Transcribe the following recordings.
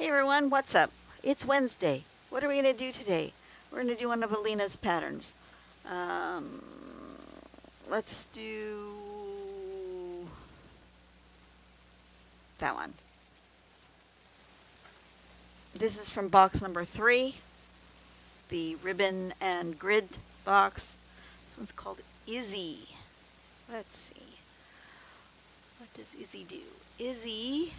Hey everyone, what's up? It's Wednesday. What are we going to do today? We're going to do one of Alina's patterns. Um, let's do that one. This is from box number 3, the ribbon and grid box. This one's called Izzy. Let's see. What does Izzy do? Izzy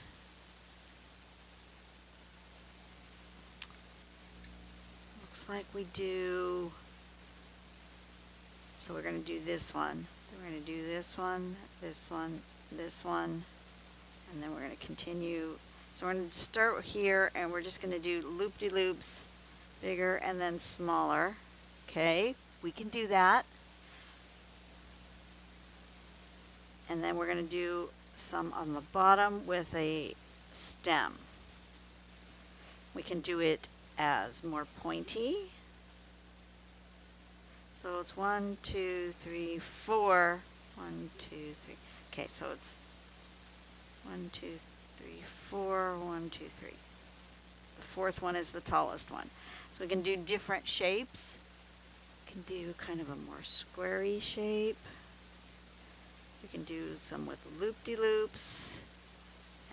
looks like we do. So we're going to do this one. Then we're going to do this one, this one, this one, and then we're going to continue. So we're going to start here, and we're just going to do loop-de-loops, bigger and then smaller. Okay, we can do that. And then we're going to do some on the bottom with a stem. We can do it as more pointy. So it's 1, 2, 3, 4. 1, 2, 3. Okay, so it's 1, 2, 3, 4. 1, 2, 3. The fourth one is the tallest one. So we can do different shapes. We can do kind of a more squarey shape. We can do some with loop-de-loops.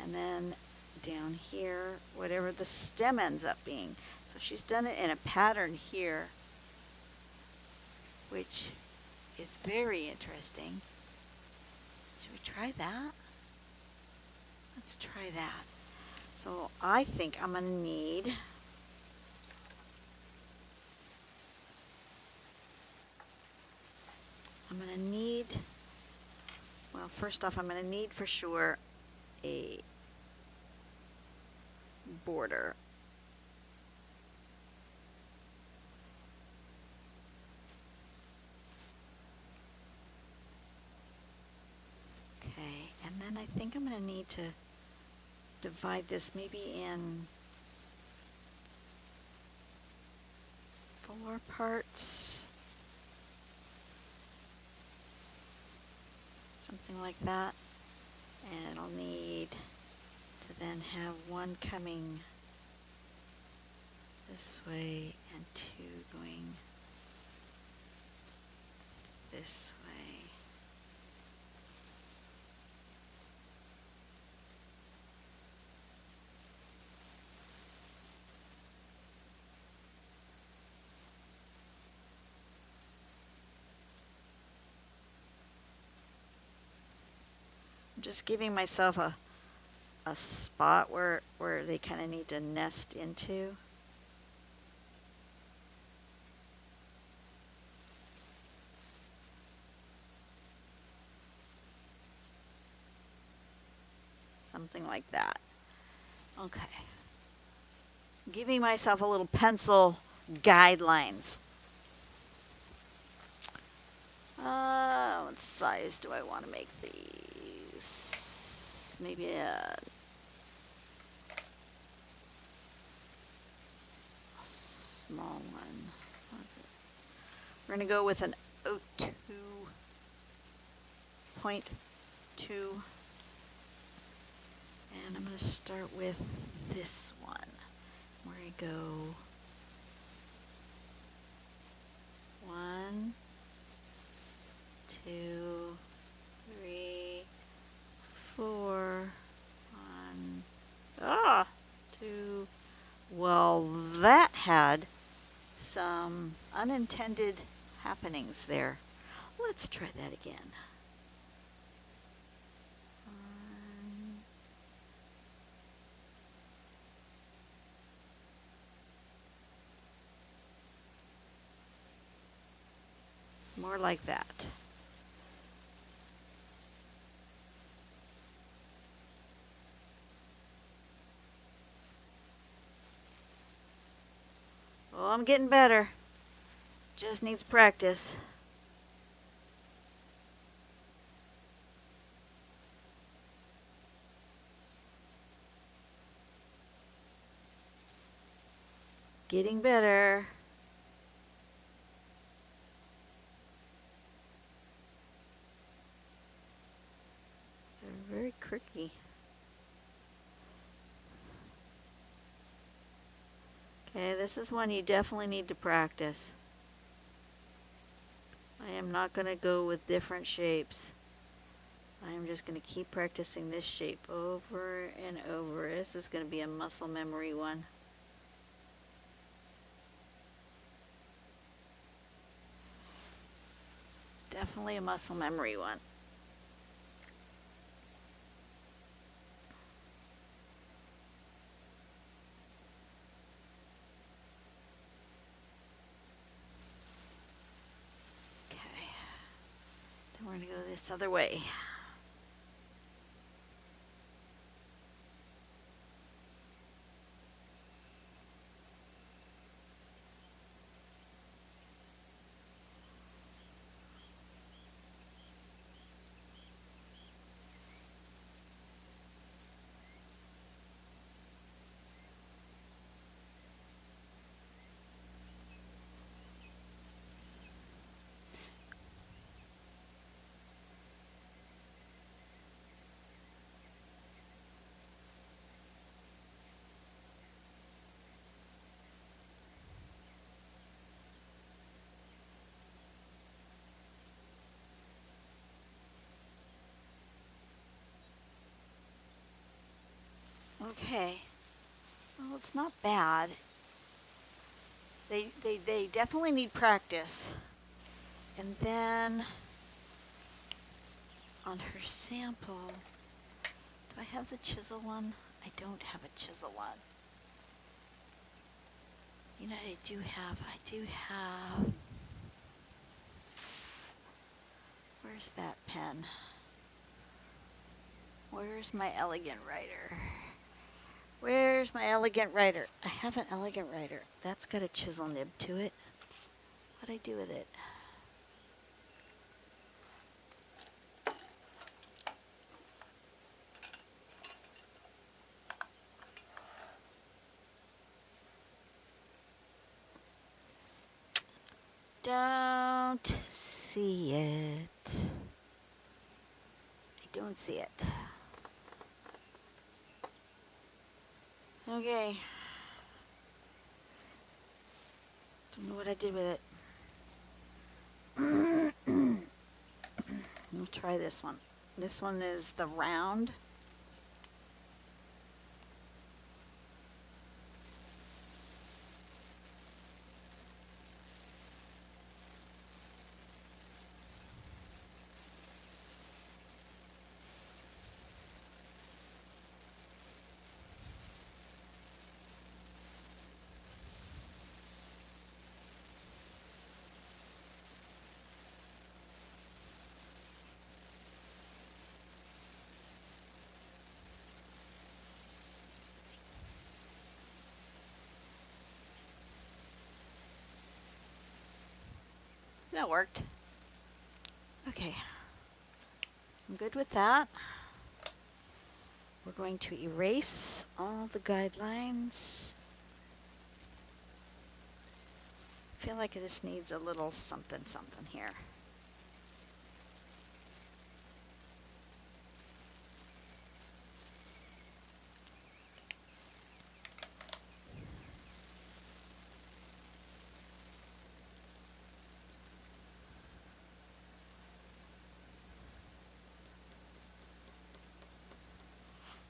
And then down here, whatever the stem ends up being. So she's done it in a pattern here, which is very interesting. Should we try that? Let's try that. So I think I'm going to need well, first off, I'm going to need for sure a border. Okay, and then I think I'm going to need to divide this maybe in 4 parts. Something like that. And I'll need to then have one coming this way and 2 going this way. I'm just giving myself a spot where they kind of need to nest into. Something like that. Okay. Giving myself a little pencil guidelines. What size do I want to make these? Maybe a small one. We're going to go with an 02.2. And I'm going to start with this one, where I go 1, 2, 3, 4, 1, 2. Well, that had some unintended happenings there. Let's try that again. More like that. Well, I'm getting better. Just needs practice. Getting better. They're very cricky. Okay, this is one you definitely need to practice. I am not going to go with different shapes. I am just going to keep practicing this shape over and over. This is going to be a muscle memory one. Definitely a muscle memory one. Okay. Then we're going to go this other way. Okay. Well, it's not bad. They definitely need practice. And then on her sample, do I have the chisel one? I don't have a chisel one. You know, I do have, where's that pen? Where's my elegant writer? Where's my elegant writer? I have an elegant writer. That's got a chisel nib to it. What'd I do with it? Don't see it. I don't see it. Okay. Don't know what I did with it. We'll try this one. This one is the round. That worked. Okay. I'm good with that. We're going to erase all the guidelines. I feel like this needs a little something here.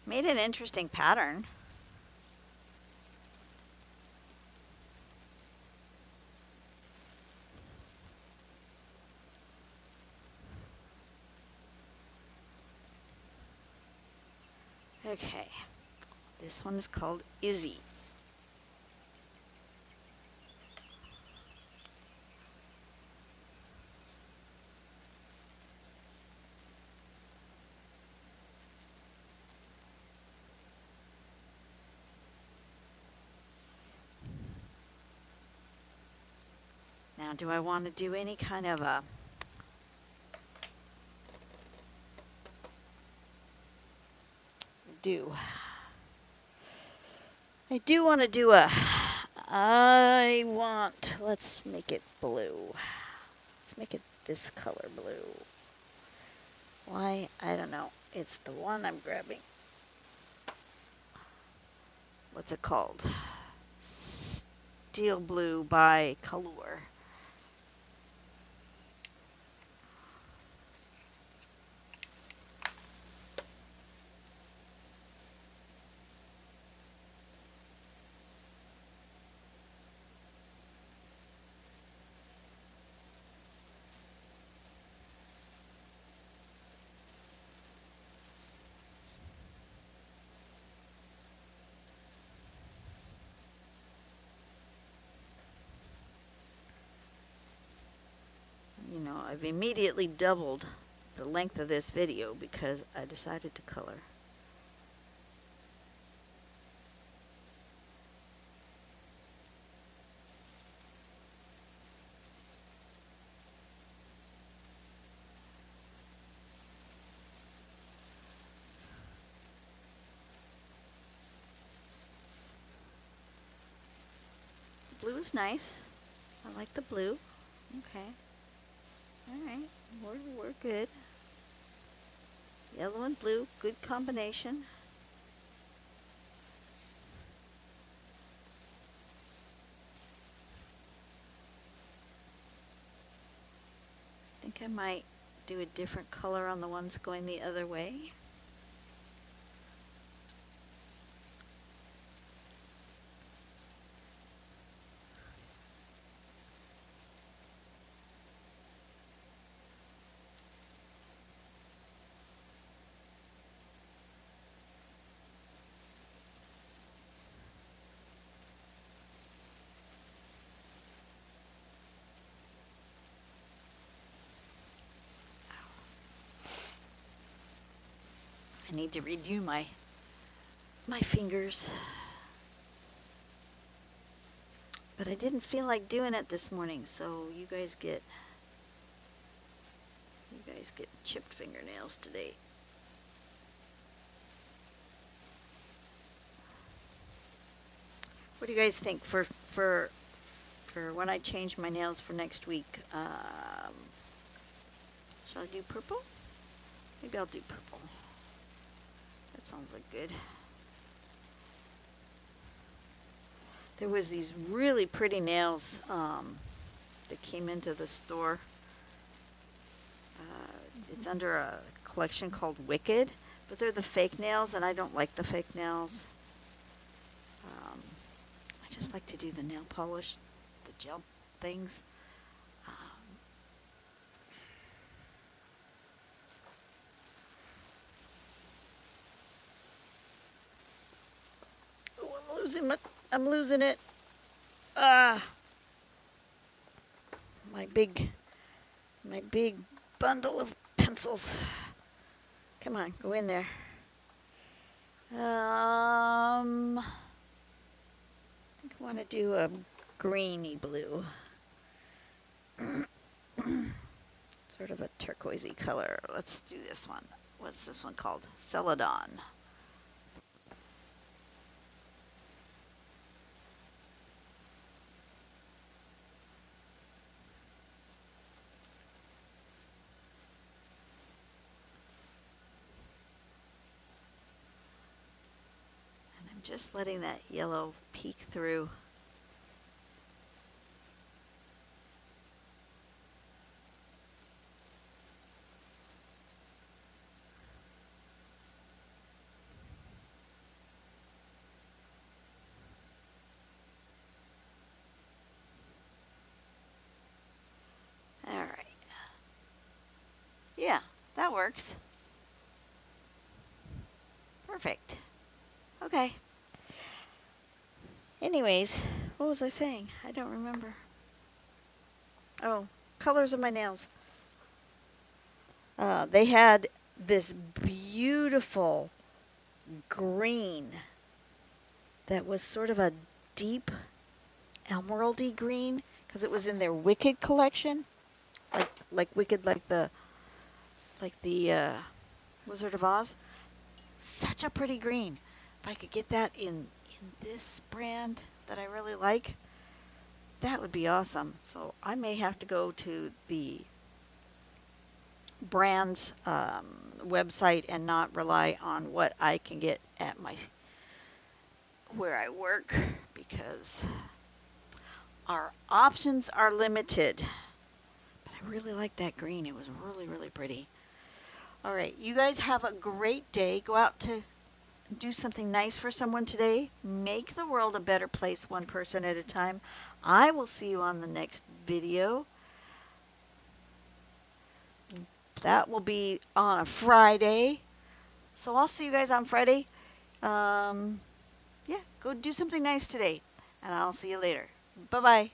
Made an interesting pattern. Okay, this one is called Izzy. Now, do I want to do any kind of a I do want to do let's make it blue. Let's make it this color blue. Why? I don't know. It's the one I'm grabbing. What's it called? Steel Blue by Color. You know, I've immediately doubled the length of this video because I decided to color. Blue is nice. I like the blue. Okay. Alright, we're good. Yellow and blue, good combination. I think I might do a different color on the ones going the other way. I need to redo my fingers. But I didn't feel like doing it this morning, so you guys get chipped fingernails today. What do you guys think for when I change my nails for next week? Shall I do purple? Maybe I'll do purple. That sounds like good. There was these really pretty nails that came into the store. It's under a collection called Wicked, but they're the fake nails, and I don't like the fake nails. I just like to do the nail polish, the gel things. Oh, I'm losing it. My big bundle of pencils. Come on, go in there. I think I want to do a greeny blue. Sort of a turquoisey color. Let's do this one. What's this one called? Celadon. Just letting that yellow peek through. All right. Yeah, that works. Perfect. Okay. Anyways, what was I saying? I don't remember. Oh, colors of my nails. They had this beautiful green that was sort of a deep emeraldy green because it was in their Wicked collection, like Wicked, like the Wizard of Oz. Such a pretty green. If I could get that in this brand that I really like, that would be awesome. So I may have to go to the brand's website and not rely on what I can get at where I work, because Our options are limited. But I really like that green. It was really, really pretty. All right, you guys have a great day. Go out to do something nice for someone today. Make the world a better place one person at a time. I will see you on the next video. That will be on a Friday. So I'll see you guys on Friday. Yeah, go do something nice today. And I'll see you later. Bye-bye.